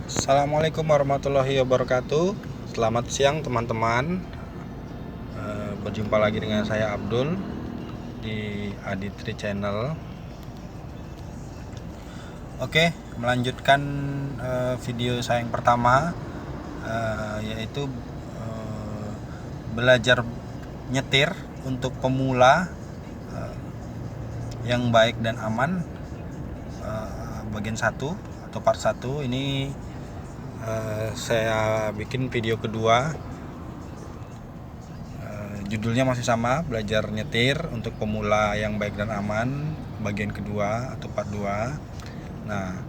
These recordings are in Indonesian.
Assalamualaikum warahmatullahi wabarakatuh. Selamat siang teman-teman. Berjumpa lagi dengan saya Abdul di Aditri Channel. Oke, melanjutkan video saya yang pertama, yaitu belajar nyetir untuk pemula yang baik dan aman. Bagian 1 atau part 1 ini saya bikin video kedua. Judulnya masih sama, belajar nyetir untuk pemula yang baik dan aman, bagian kedua atau part 2. Nah,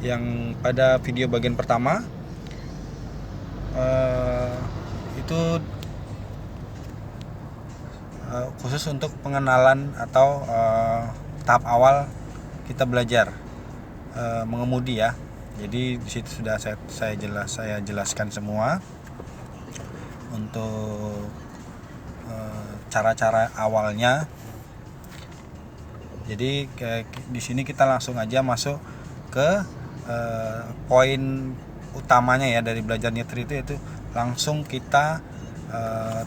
yang pada video bagian pertama itu khusus untuk pengenalan atau tahap awal kita belajar mengemudi ya. Jadi di situ sudah saya jelaskan semua untuk cara-cara awalnya. Jadi di sini kita langsung aja masuk ke poin utamanya ya dari belajar nyetir itu langsung kita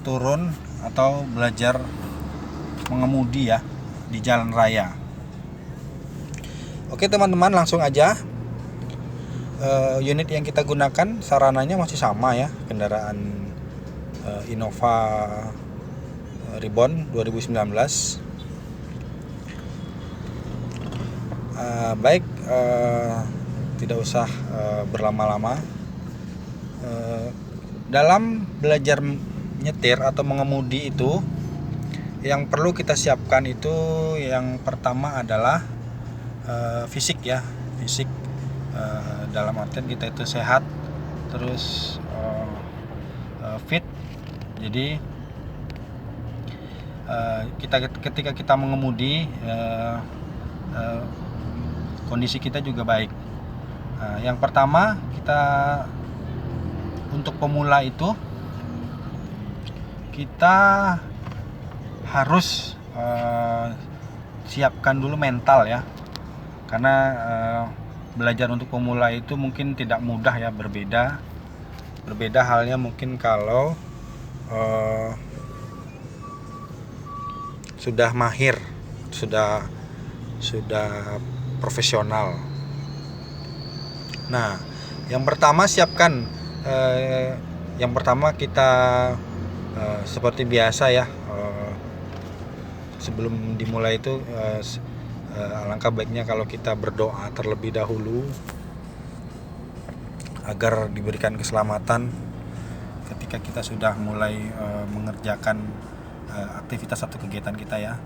turun atau belajar mengemudi ya di jalan raya. Oke teman-teman, langsung aja. Unit yang kita gunakan sarananya masih sama ya, kendaraan Innova Reborn 2019. Baik, tidak usah berlama-lama. Dalam belajar nyetir atau mengemudi itu, yang perlu kita siapkan itu yang pertama adalah fisik ya, fisik. Dalam artian kita itu sehat, terus fit. Jadi ketika kita mengemudi, kondisi kita juga baik. Yang pertama, kita untuk pemula itu kita harus siapkan dulu mental ya, karena belajar untuk pemula itu mungkin tidak mudah ya, berbeda halnya mungkin kalau sudah mahir, sudah profesional. Nah, yang pertama siapkan yang pertama kita seperti biasa ya, sebelum dimulai itu alangkah baiknya kalau kita berdoa terlebih dahulu agar diberikan keselamatan ketika kita sudah mulai mengerjakan aktivitas atau kegiatan kita ya.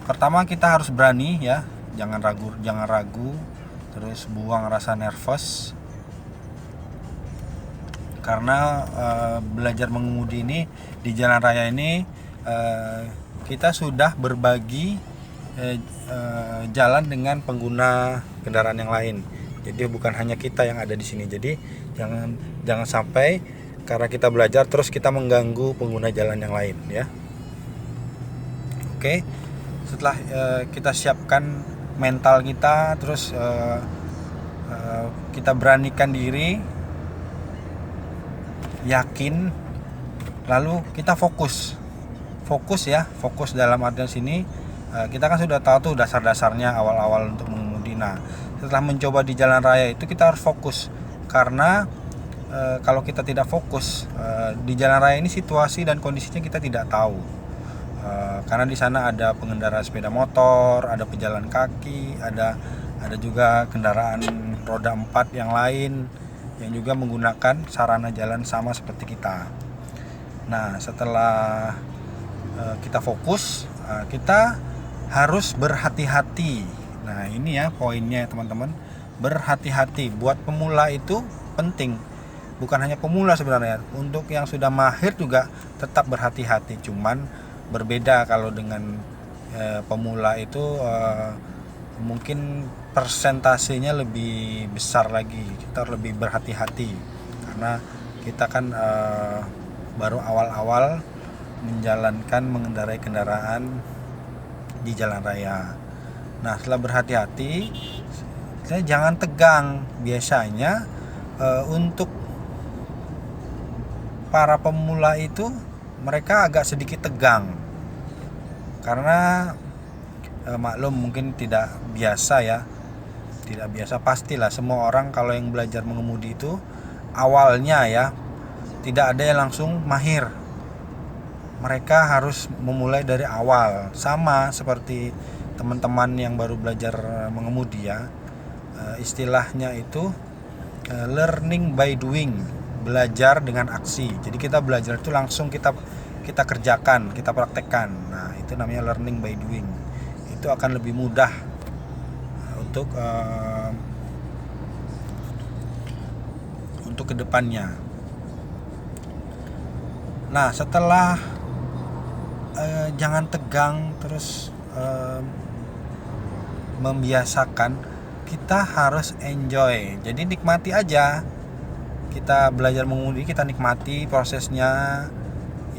Pertama kita harus berani ya, jangan ragu, terus buang rasa nervous, karena belajar mengemudi ini di jalan raya ini kita sudah berbagi jalan dengan pengguna kendaraan yang lain. Jadi bukan hanya kita yang ada di sini. Jadi jangan sampai karena kita belajar terus kita mengganggu pengguna jalan yang lain ya. Oke. Setelah kita siapkan mental kita, terus kita beranikan diri, yakin, lalu kita fokus ya, fokus dalam artian sini kita kan sudah tahu tuh dasar-dasarnya awal-awal untuk mengemudi. Nah, setelah mencoba di jalan raya itu kita harus fokus, karena kalau kita tidak fokus di jalan raya ini situasi dan kondisinya kita tidak tahu. Karena di sana ada pengendara sepeda motor, ada pejalan kaki, ada juga kendaraan roda 4 yang lain yang juga menggunakan sarana jalan sama seperti kita. Nah, setelah kita fokus, kita harus berhati-hati. Nah, ini ya poinnya teman-teman, berhati-hati. Buat pemula itu penting. Bukan hanya pemula sebenarnya, untuk yang sudah mahir juga tetap berhati-hati. Cuman berbeda kalau dengan pemula itu mungkin persentasenya lebih besar lagi. Kita lebih berhati-hati karena kita kan baru awal-awal mengendarai kendaraan di jalan raya. Nah, setelah berhati-hati, jangan tegang. Biasanya untuk para pemula itu mereka agak sedikit tegang karena maklum mungkin tidak biasa ya, tidak biasa. Pastilah semua orang kalau yang belajar mengemudi itu awalnya ya tidak ada yang langsung mahir. Mereka harus memulai dari awal, sama seperti teman-teman yang baru belajar mengemudi ya. Istilahnya itu learning by doing, belajar dengan aksi. Jadi kita belajar itu langsung kita kerjakan, kita praktekkan. Nah, itu namanya learning by doing. Itu akan lebih mudah untuk kedepannya. Nah, setelah jangan tegang, terus membiasakan, kita harus enjoy. Jadi nikmati aja. Kita belajar mengemudi, kita nikmati prosesnya,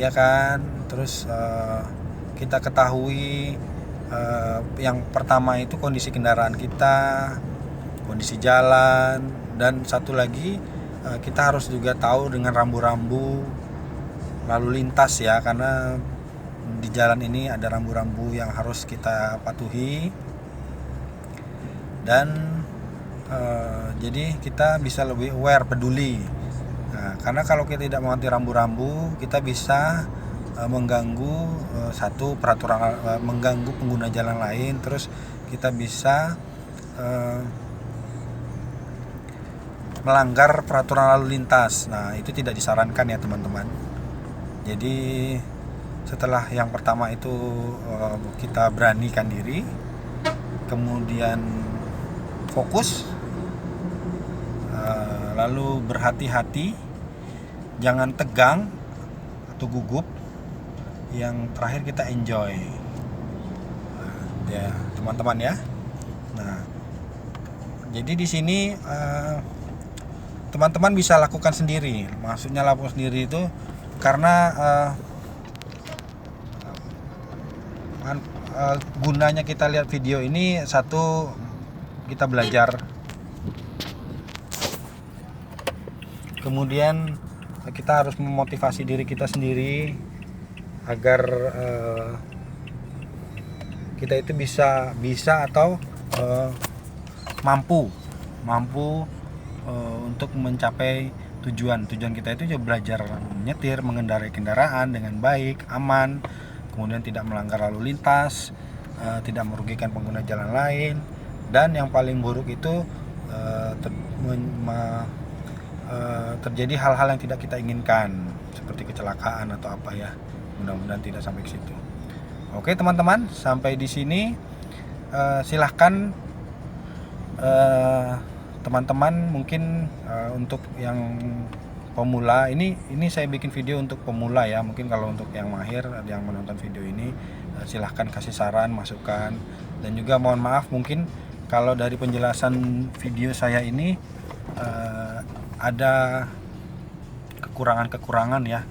ya kan. Terus kita ketahui yang pertama itu kondisi kendaraan kita, kondisi jalan, dan satu lagi kita harus juga tahu dengan rambu-rambu lalu lintas ya, karena di jalan ini ada rambu-rambu yang harus kita patuhi. Dan jadi kita bisa lebih aware, peduli. Nah, karena kalau kita tidak mengerti rambu-rambu, kita bisa mengganggu satu peraturan, mengganggu pengguna jalan lain. Terus kita bisa melanggar peraturan lalu lintas. Nah, itu tidak disarankan ya teman-teman. Jadi setelah yang pertama itu kita beranikan diri, kemudian fokus, lalu berhati-hati, jangan tegang atau gugup. Yang terakhir kita enjoy, ya teman-teman ya. Nah, jadi di sini teman-teman bisa lakukan sendiri. Maksudnya lakukan sendiri itu karena gunanya kita lihat video ini, satu, kita belajar, kemudian kita harus memotivasi diri kita sendiri agar kita itu bisa atau mampu untuk mencapai tujuan kita itu juga belajar menyetir, mengendarai kendaraan dengan baik, aman, kemudian tidak melanggar lalu lintas, tidak merugikan pengguna jalan lain, dan yang paling buruk itu terjadi hal-hal yang tidak kita inginkan seperti kecelakaan atau apa ya. Mudah-mudahan tidak sampai ke situ. Oke teman-teman, sampai di sini. Silahkan teman-teman mungkin untuk yang pemula ini saya bikin video untuk pemula ya. Mungkin kalau untuk yang mahir yang menonton video ini, silahkan kasih saran, masukan, dan juga mohon maaf mungkin kalau dari penjelasan video saya ini ada kekurangan ya.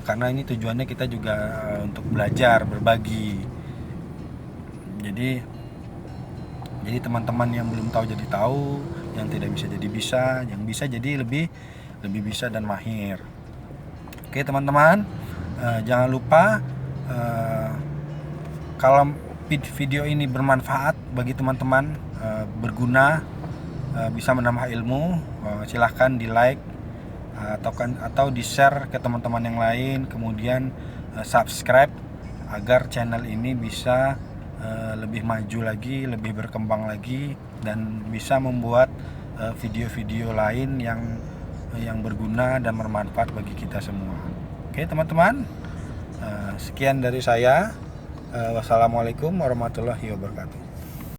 Karena ini tujuannya kita juga untuk belajar, berbagi. Jadi teman-teman yang belum tahu jadi tahu, yang tidak bisa jadi bisa, yang bisa jadi lebih bisa dan mahir. Oke teman-teman, jangan lupa kalau video ini bermanfaat bagi teman-teman, berguna, bisa menambah ilmu, silahkan di like atau di share ke teman-teman yang lain, kemudian subscribe agar channel ini bisa lebih maju lagi, lebih berkembang lagi, dan bisa membuat video-video lain yang berguna dan bermanfaat bagi kita semua. Oke teman-teman, sekian dari saya. Wassalamualaikum warahmatullahi wabarakatuh.